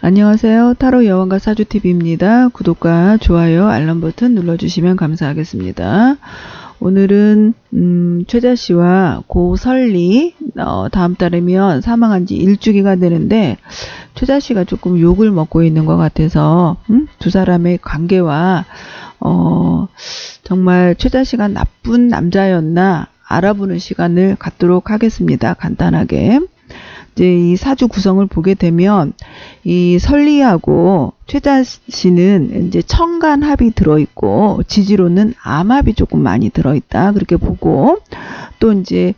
안녕하세요. 타로 여왕과 사주TV입니다. 구독과 좋아요, 알람 버튼 눌러주시면 감사하겠습니다. 오늘은 최자씨와 고설리 다음 달이면 사망한 지 일주기가 되는데 최자씨가 조금 욕을 먹고 있는 것 같아서 두 사람의 관계와 정말 최자씨가 나쁜 남자였나 알아보는 시간을 갖도록 하겠습니다. 간단하게. 이제 이 사주 구성을 보게 되면 이 설리하고 최자 씨는 이제 청간합이 들어있고 지지로는 암합이 조금 많이 들어있다 그렇게 보고, 또 이제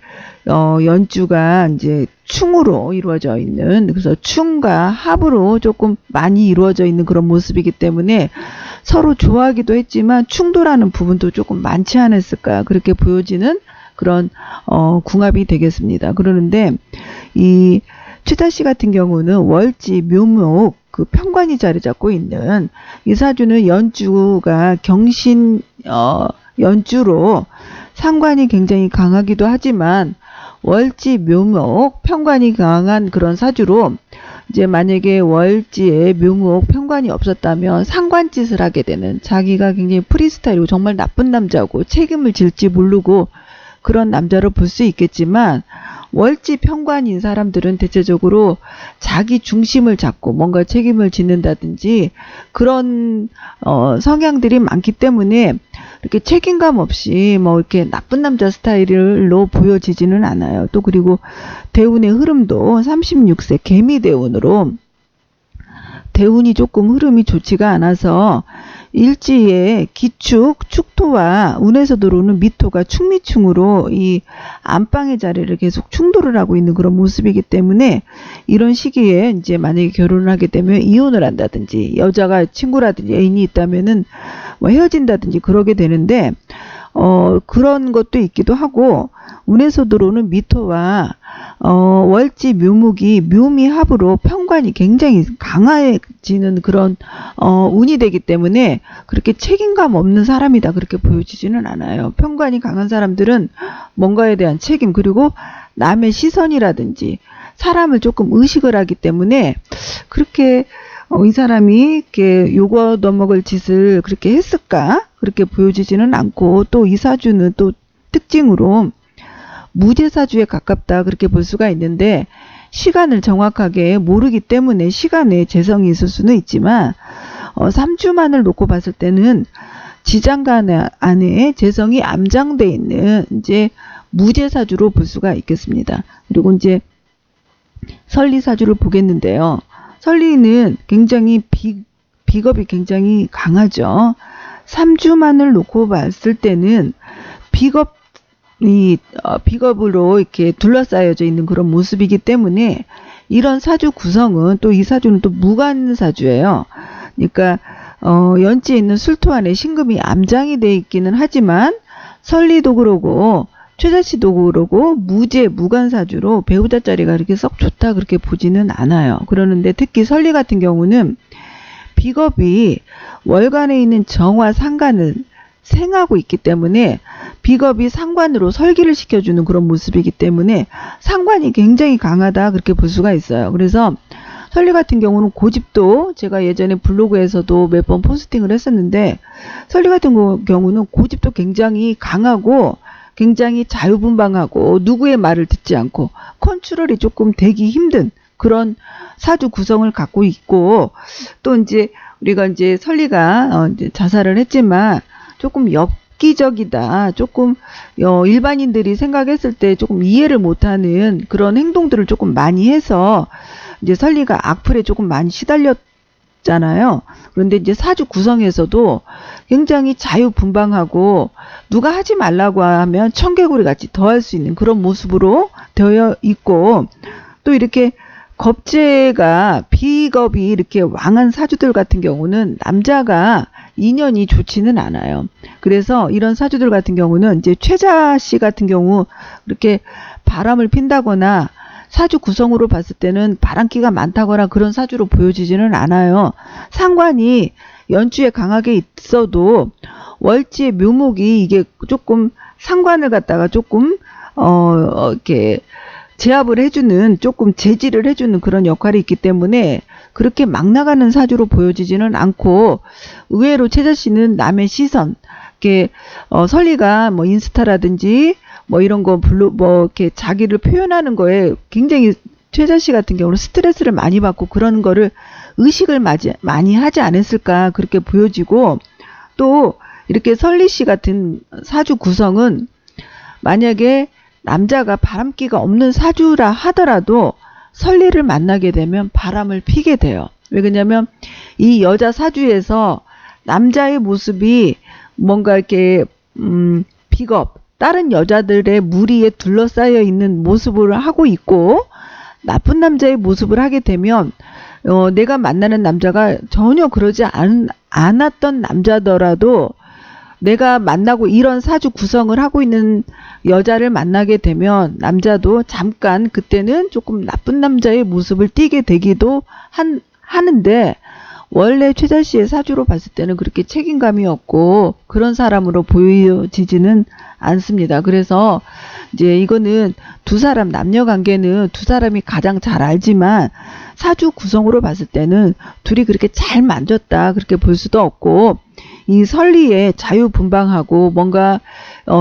연주가 이제 충으로 이루어져 있는, 그래서 충과 합으로 조금 많이 이루어져 있는 그런 모습이기 때문에 서로 좋아하기도 했지만 충돌하는 부분도 조금 많지 않았을까 그렇게 보여지는 그런 궁합이 되겠습니다. 그러는데 이 최자씨 같은 경우는 월지 묘목 그 편관이 자리 잡고 있는 이 사주는 연주가 경신 연주로 상관이 굉장히 강하기도 하지만 월지 묘목 편관이 강한 그런 사주로, 이제 만약에 월지에 묘목 편관이 없었다면 상관짓을 하게 되는, 자기가 굉장히 프리스타일이고 정말 나쁜 남자고 책임을 질지 모르고 그런 남자로 볼 수 있겠지만, 월지 편관인 사람들은 대체적으로 자기 중심을 잡고 뭔가 책임을 짓는다든지 그런 성향들이 많기 때문에 이렇게 책임감 없이 뭐 이렇게 나쁜 남자 스타일로 보여지지는 않아요. 또 그리고 대운의 흐름도 36세 개미 대운으로 대운이 조금 흐름이 좋지가 않아서 일지의 기축, 축토와 운에서 들어오는 미토가 축미충으로 이 안방의 자리를 계속 충돌을 하고 있는 그런 모습이기 때문에 이런 시기에 이제 만약에 결혼을 하게 되면 이혼을 한다든지, 여자가 친구라든지 애인이 있다면은 뭐 헤어진다든지 그러게 되는데 그런 것도 있기도 하고, 운에서 들어오는 미토와 월지 묘목이 묘미합으로 편관이 굉장히 강해지는 그런 운이 되기 때문에 그렇게 책임감 없는 사람이다 그렇게 보여지지는 않아요. 편관이 강한 사람들은 뭔가에 대한 책임, 그리고 남의 시선이라든지 사람을 조금 의식을 하기 때문에 그렇게 이 사람이 이렇게 요거 넣어먹을 짓을 그렇게 했을까 그렇게 보여지지는 않고, 또 이 사주는 또 특징으로 무제사주에 가깝다 그렇게 볼 수가 있는데, 시간을 정확하게 모르기 때문에 시간에 재성이 있을 수는 있지만 3주만을 놓고 봤을 때는 지장간 안에 재성이 암장돼 있는 이제 무제사주로 볼 수가 있겠습니다. 그리고 이제 설리사주를 보겠는데요. 설리는 굉장히 비겁이 굉장히 강하죠. 3주만을 놓고 봤을 때는 비겁으로 이렇게 둘러싸여져 있는 그런 모습이기 때문에 이런 사주 구성은, 또 이 사주는 또 무관사주예요. 그러니까 연지에 있는 술토 안에 신금이 암장이 돼 있기는 하지만 설리도 그러고 최자씨도 그러고 무관사주로 배우자 자리가 이렇게 썩 좋다 그렇게 보지는 않아요. 그러는데 특히 설리 같은 경우는 비겁이 월간에 있는 정화 상관을 생하고 있기 때문에 비겁이 상관으로 설기를 시켜주는 그런 모습이기 때문에 상관이 굉장히 강하다 그렇게 볼 수가 있어요. 그래서 설리 같은 경우는 고집도, 제가 예전에 블로그에서도 몇 번 포스팅을 했었는데, 설리 같은 경우는 고집도 굉장히 강하고 굉장히 자유분방하고 누구의 말을 듣지 않고 컨트롤이 조금 되기 힘든 그런 사주 구성을 갖고 있고, 또 이제 우리가 이제 설리가 이제 자살을 했지만 조금 엽기적이다, 조금 일반인들이 생각했을 때 조금 이해를 못하는 그런 행동들을 조금 많이 해서 이제 설리가 악플에 조금 많이 시달렸잖아요. 그런데 이제 사주 구성에서도 굉장히 자유분방하고 누가 하지 말라고 하면 청개구리 같이 더 할 수 있는 그런 모습으로 되어 있고, 또 이렇게 겁재가 비겁이 이렇게 왕한 사주들 같은 경우는 남자가 인연이 좋지는 않아요. 그래서 이런 사주들 같은 경우는 이제 최자씨 같은 경우 이렇게 바람을 핀다거나 사주 구성으로 봤을 때는 바람기가 많다거나 그런 사주로 보여지지는 않아요. 상관이 연주에 강하게 있어도 월지의 묘목이 이게 조금 상관을 갖다가 조금 이렇게 제압을 해주는, 조금 제지를 해주는 그런 역할이 있기 때문에 그렇게 막 나가는 사주로 보여지지는 않고, 의외로 최자 씨는 남의 시선, 이렇게 설리가 뭐 인스타라든지 뭐 이런 거 뭐 이렇게 자기를 표현하는 거에 굉장히 최자 씨 같은 경우는 스트레스를 많이 받고 그런 거를 의식을 많이 하지 않았을까 그렇게 보여지고, 또 이렇게 설리 씨 같은 사주 구성은 만약에 남자가 바람기가 없는 사주라 하더라도 설리를 만나게 되면 바람을 피게 돼요. 왜 그러냐면 이 여자 사주에서 남자의 모습이 뭔가 이렇게 비겁, 다른 여자들의 무리에 둘러싸여 있는 모습을 하고 있고, 나쁜 남자의 모습을 하게 되면 내가 만나는 남자가 전혀 그러지 않았던 남자더라도 내가 만나고 이런 사주 구성을 하고 있는 여자를 만나게 되면 남자도 잠깐 그때는 조금 나쁜 남자의 모습을 띠게 되기도 하는데, 원래 최자 씨의 사주로 봤을 때는 그렇게 책임감이 없고 그런 사람으로 보여지지는 않습니다. 그래서 이제 이거는 두 사람, 남녀 관계는 두 사람이 가장 잘 알지만 사주 구성으로 봤을 때는 둘이 그렇게 잘 맞았다 그렇게 볼 수도 없고, 이 설리에 자유분방하고 뭔가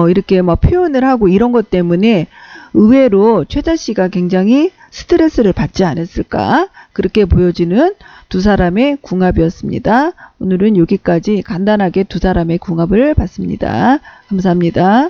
이렇게 막 표현을 하고 이런 것 때문에 의외로 최자 씨가 굉장히 스트레스를 받지 않았을까 그렇게 보여지는 두 사람의 궁합이었습니다. 오늘은 여기까지 간단하게 두 사람의 궁합을 봤습니다. 감사합니다.